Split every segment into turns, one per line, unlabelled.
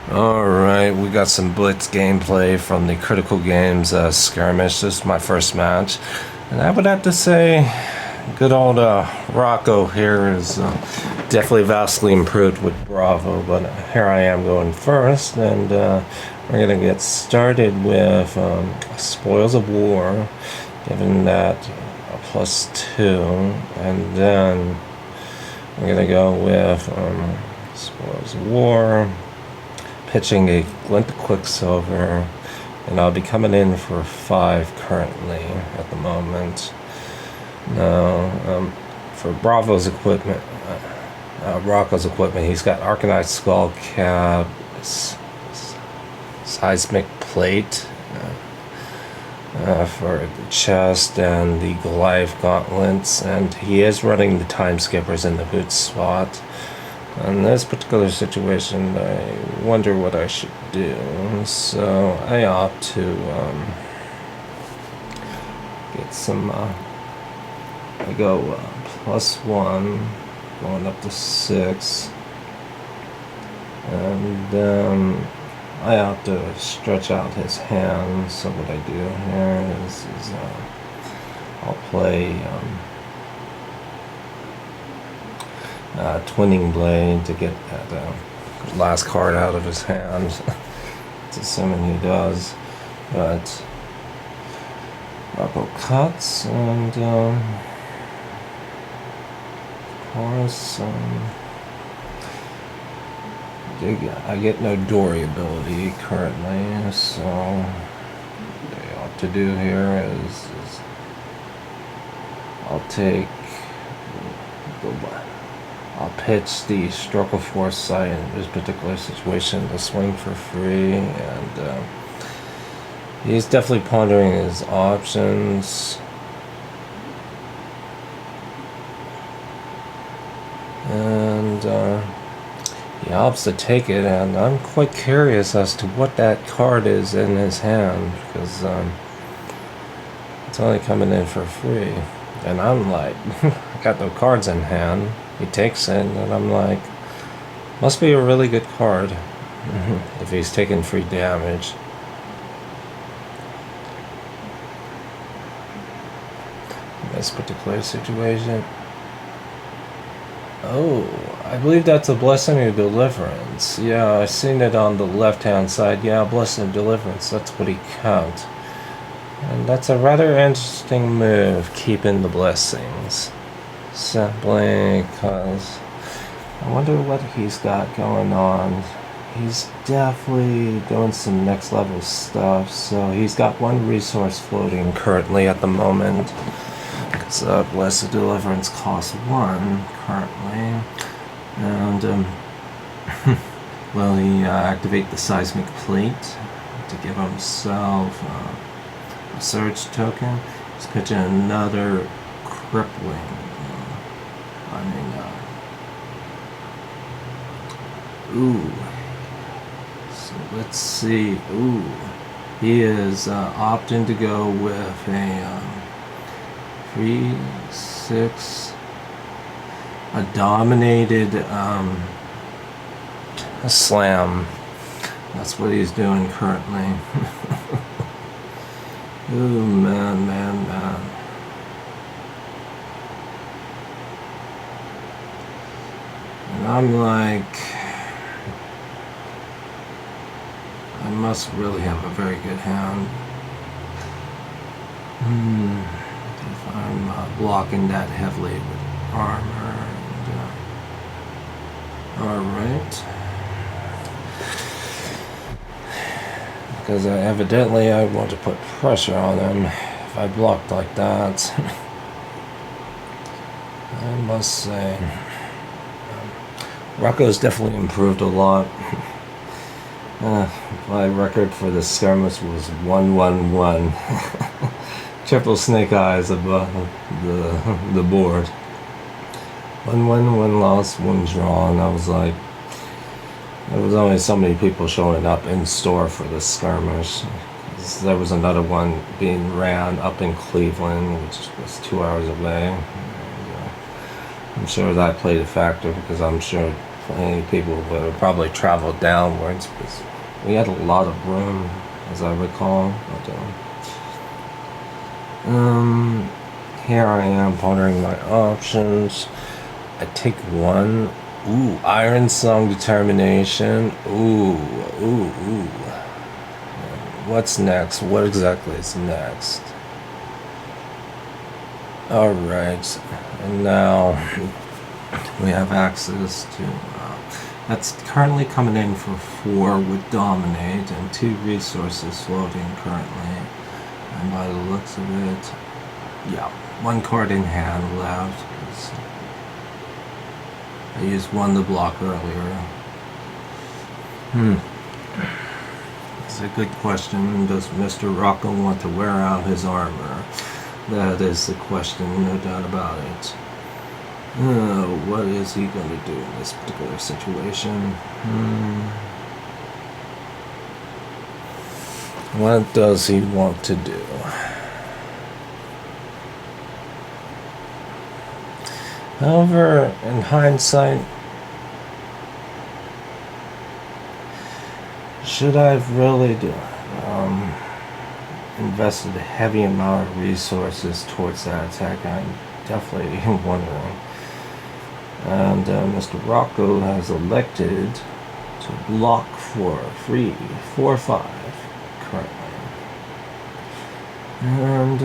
Alright, we got some Blitz gameplay from the Critical Games skirmish. This is my first match. And I would have to say, good old Rocco here is definitely vastly improved with Bravo. But here I am going first, and we're going to get started with Spoils of War, given that a +2. And then we're going to go with Spoils of War, pitching a Glint of Quicksilver, and I'll be coming in for 5 currently at the moment. Now, for Bravo's equipment, Rocco's equipment, he's got Arcanite Skull Cap, Seismic Plate for the chest, and the Goliath Gauntlets, and he is running the Time Skippers in the boot spot. In this particular situation, I wonder what I should do, so I opt to get some, I go +1, going up to 6, and I opt to stretch out his hand. So what I do here is I'll play Twinning Blade to get that last card out of his hand. It's assuming he does, but Rocco cuts, and of course I get no Dori ability currently, so what I ought to do here is I'll pitch the Stroke of Foresight in this particular situation to swing for free, and he's definitely pondering his options. And he opts to take it, and I'm quite curious as to what that card is in his hand, because it's only coming in for free. And I'm like, I got no cards in hand. He takes it, and I'm like, must be a really good card if he's taking free damage. In this particular situation. Oh, I believe that's a Blessing of Deliverance. Yeah, I've seen it on the left-hand side. Yeah, Blessing of Deliverance, that's what he counts. And that's a rather interesting move, keeping the blessings. Simply because I wonder what he's got going on. He's definitely doing some next level stuff, so he's got 1 resource floating currently at the moment. Because Blessed Deliverance costs 1 currently. And will he activate the Seismic Plate to give himself a Surge token? He's pitching another Crippling. Ooh. So let's see. Ooh. He is opting to go with a 3, 6, a dominated a slam. That's what he's doing currently. Ooh, man. And I'm like, I must really have a very good hand. If I'm blocking that heavily with armor. Alright. Because evidently I want to put pressure on him if I blocked like that. I must say, Rocco's definitely improved a lot. My record for the skirmish was 1-1-1. Triple snake eyes above the board. 1 loss, 1 draw, and I was like, there was only so many people showing up in store for the skirmish. There was another one being ran up in Cleveland, which was 2 hours away. And, I'm sure that played a factor, because I'm sure plenty of people would probably travel downwards, because we had a lot of room, as I recall. But, here I am pondering my options. I take one. Ooh, Iron Song Determination. Ooh. What's next? What exactly is next? Alright, and now we have access to, that's currently coming in for 4 with Dominate and 2 resources floating currently. And by the looks of it, yeah, 1 card in hand left. I used 1 to block earlier. It's a good question. Does Mr. Rocco want to wear out his armor? That is the question, no doubt about it. What is he going to do in this particular situation? What does he want to do? However, in hindsight, should I have really invested a heavy amount of resources towards that attack? I'm definitely wondering. And Mr. Rocco has elected to block for free 4/5 currently. And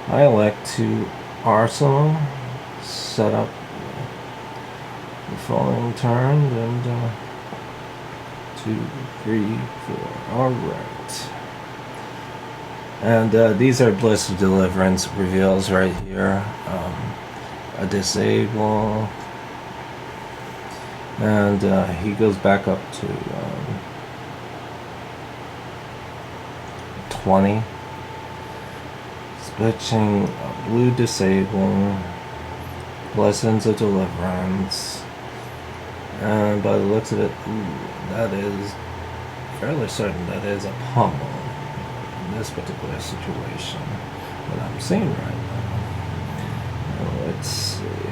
I elect to Arsenal, set up the following turn, and 2, 3, 4. Alright. And these are Bliss of Deliverance reveals right here. A disable. And he goes back up to 20. Switching a blue disable. Blessings of Deliverance. And by the looks of it, that is fairly certain that is a pummel in this particular situation. What I'm seeing right now. Let's see.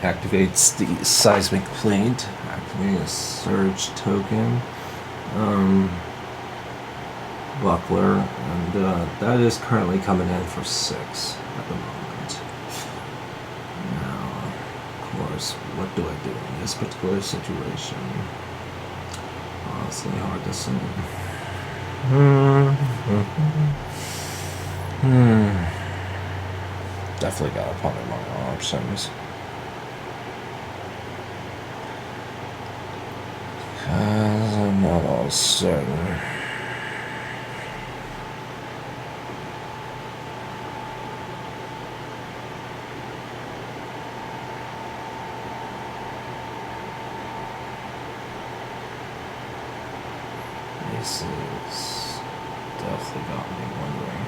Activates the seismic plate. Activate a surge token. Buckler, and that is currently coming in for 6 at the moment. Now, of course, what do I do in this particular situation? Honestly, hard to say. Definitely gotta ponder my options. Because I'm not all certain. This is definitely got me wondering.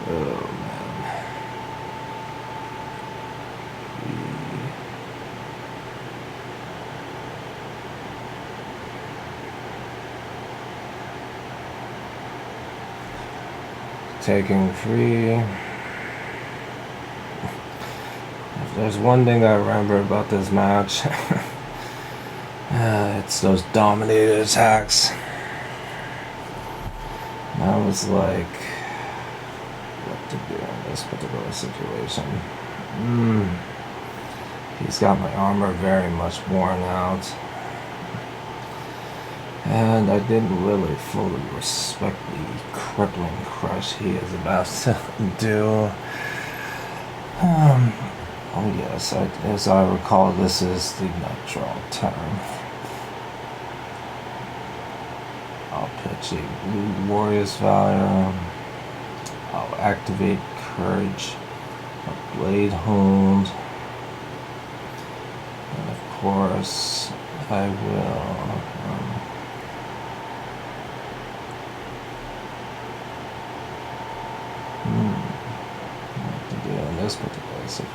Oh man. Taking free. If there's one thing I remember about this match, it's those dominated attacks. And I was like, what to do in this particular situation. He's got my armor very much worn out. And I didn't really fully respect the crippling crush he is about to do. Oh yes, as I recall, this is the nitro turn. I'll pitch a Blue Warrior's Valor. I'll activate Courage, a Blade Hold, and of course I will this particular seat.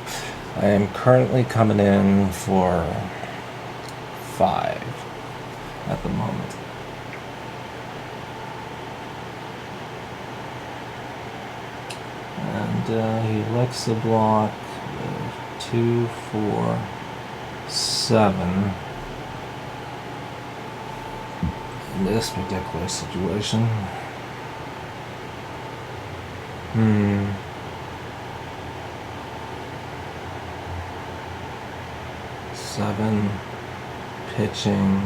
I am currently coming in for 5 at the moment. And he licks the block with 2, 4, 7 in this particular situation. 7 pitching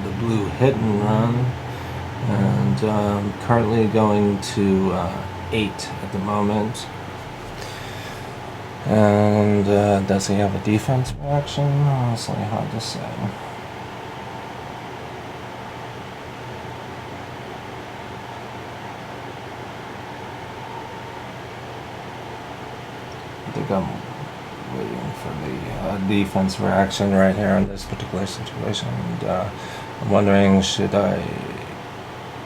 the blue hit and run, and currently going to 8 at the moment. And does he have a defense reaction? Honestly, hard to say. I think I'm waiting for the defense reaction right here in this particular situation. And I'm wondering, should I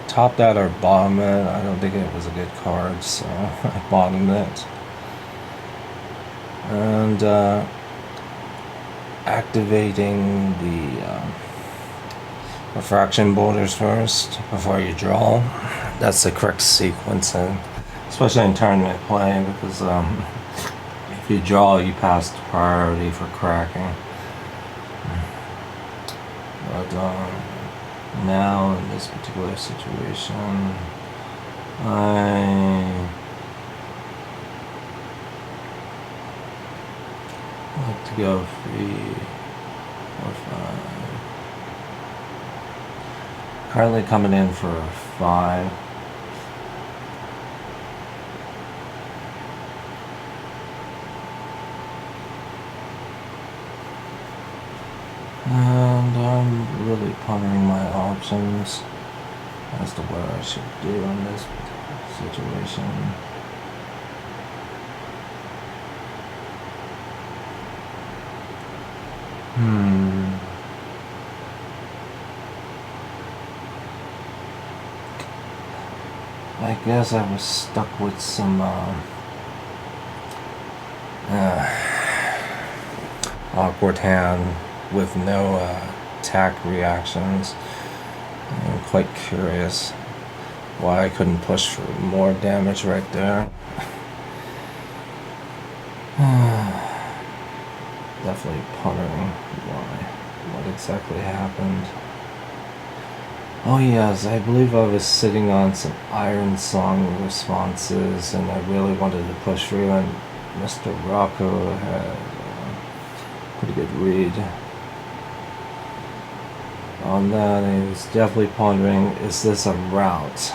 top that or bottom it? I don't think it was a good card, so I bottomed it. And activating the refraction borders first before you draw. That's the correct sequence, especially in tournament play, because if you draw, you pass the priority for cracking. But now in this particular situation, I like to go 3 or 5. Currently coming in for 5. And I'm really pondering my options as to what I should do in this situation. I guess I was stuck with some awkward hand with no attack reactions. I'm quite curious why I couldn't push for more damage right there. Definitely pondering what exactly happened. Oh yes, I believe I was sitting on some Iron Song responses and I really wanted to push through, and Mr. Rocco had a pretty good read on that. I was definitely pondering, is this a route?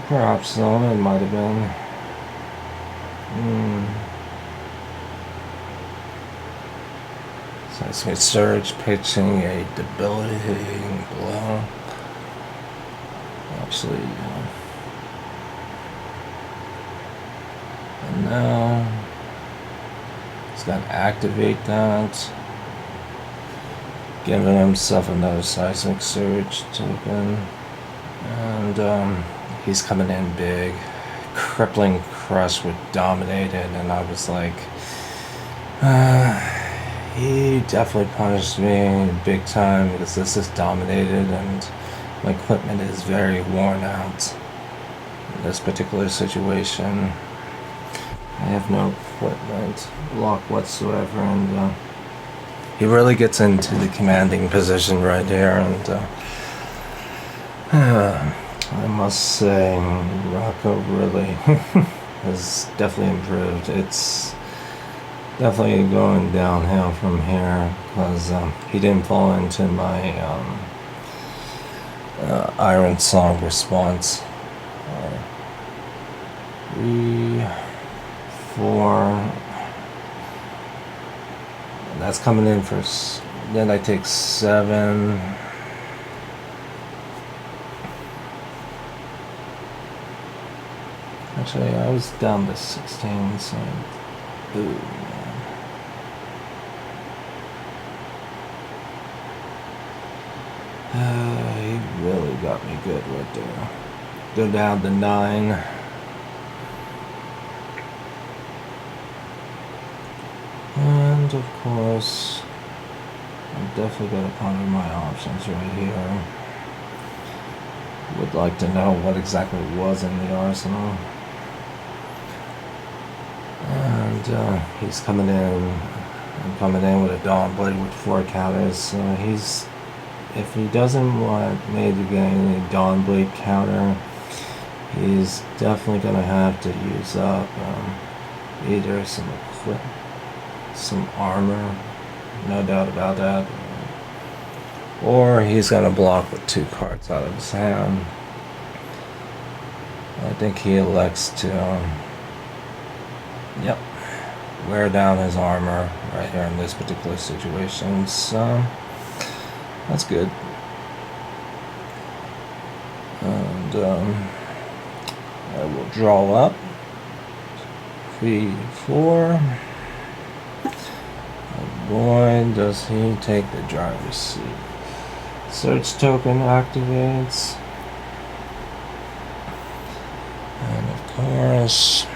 Perhaps so, it might have been. Seismic Surge pitching a debilitating blow. Actually, and now he's got to activate that, giving himself another Seismic Surge token, and he's coming in big. Crippling Crush with Dominated, and I was like, he definitely punished me big time because this is Dominated and my equipment is very worn out in this particular situation. I have no equipment block whatsoever, and he really gets into the commanding position right here, and I must say, Rocco really has definitely improved. It's definitely going downhill from here because he didn't fall into my Iron Song response. 3, 4. That's coming in for. Then I take 7. Actually, I was down to 16, so. Ooh. He really got me good right there. Go down to 9. And of course, I'm definitely going to ponder my options right here. Would like to know what exactly was in the arsenal. And he's coming in. I'm coming in with a Dawn Blade with 4 counters. So if he doesn't want me to get any Dawn Blade counter, he's definitely going to have to use up either some equipment, some armor, no doubt about that, or he's going to block with 2 cards out of his hand. I think he elects to wear down his armor right here in this particular situation, so that's good. And I will draw up 3, 4. Oh boy, does he take the driver's seat. Search token activates. And of course,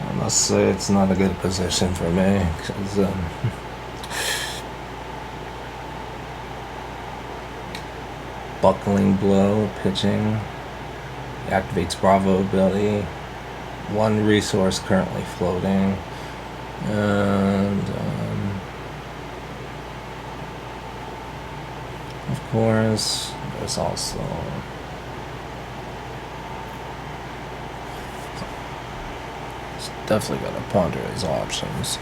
I must say it's not a good position for me, because buckling blow, pitching, activates Bravo ability, 1 resource currently floating, and of course there's also definitely got to ponder his options.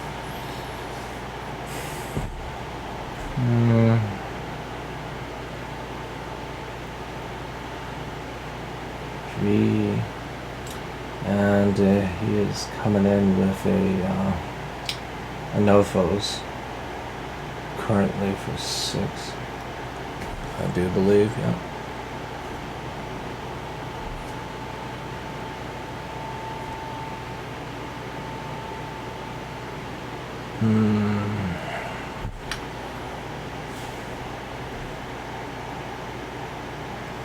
And he is coming in with a Nophos currently for 6, I do believe, yeah.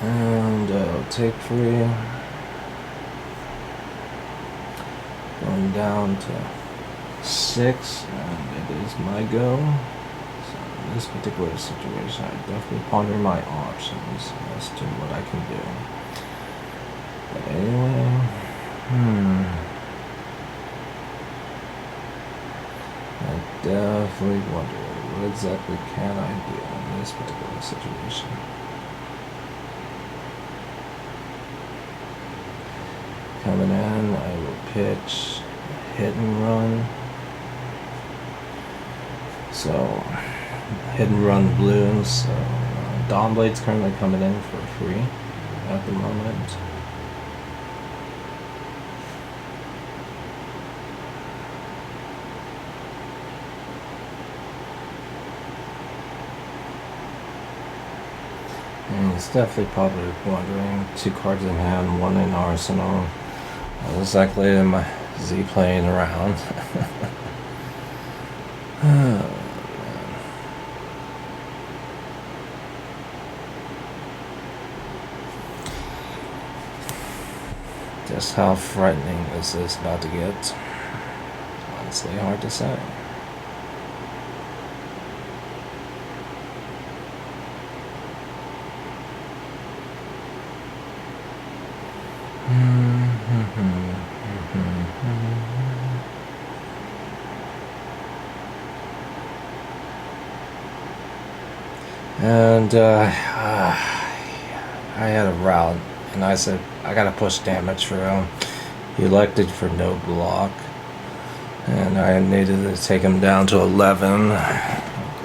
And I'll take 3. Going down to 6, and it is my go. So in this particular situation, I definitely ponder my options as to what I can do. But anyway, I definitely wonder what exactly can I do in this particular situation. Coming in, I will pitch, hit and run. So, hit and run blues. So, Dawn Blade's currently coming in for free at the moment. And he's definitely probably wondering, 2 cards in hand, 1 in arsenal. Exactly in my Z playing around. Just how frightening is this about to get? Honestly, hard to say. And I had a route, and I said I gotta push damage for him. He elected for no block, and I needed to take him down to 11.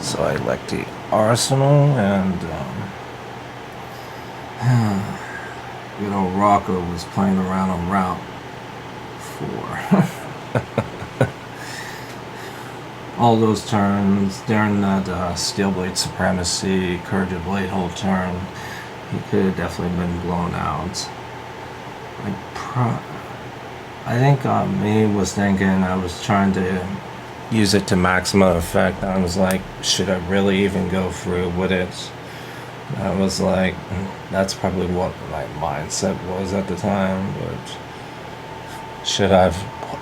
So I elect the arsenal, and you know, Rocco was playing around on route 4. All those turns during that Steel Blade Supremacy, Courage of Blade whole turn, he could have definitely been blown out. I think me was thinking I was trying to use it to maximum effect. I was like, should I really even go through with it? I was like, that's probably what my mindset was at the time, but Should I've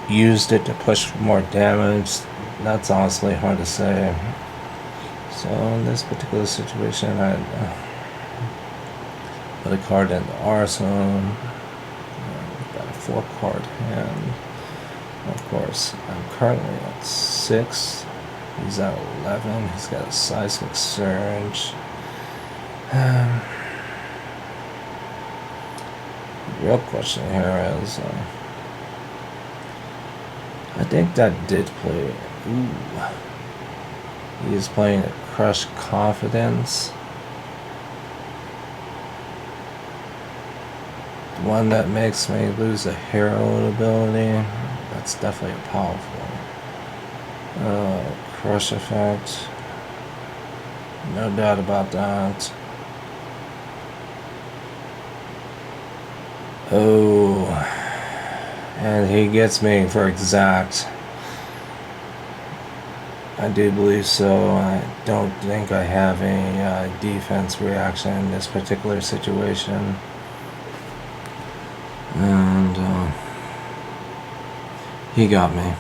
used it to push for more damage? That's honestly hard to say. So in this particular situation, I put a card in the R zone. Got a 4-card hand. Of course, I'm currently at 6. He's at 11. He's got a seismic surge. The real question here is, I think that did play. Ooh. He is playing a Crush Confidence. The one that makes me lose a hero ability. That's definitely a powerful one. Crush effect. No doubt about that. Oh. And he gets me for exact. I do believe so. I don't think I have any defense reaction in this particular situation. And he got me.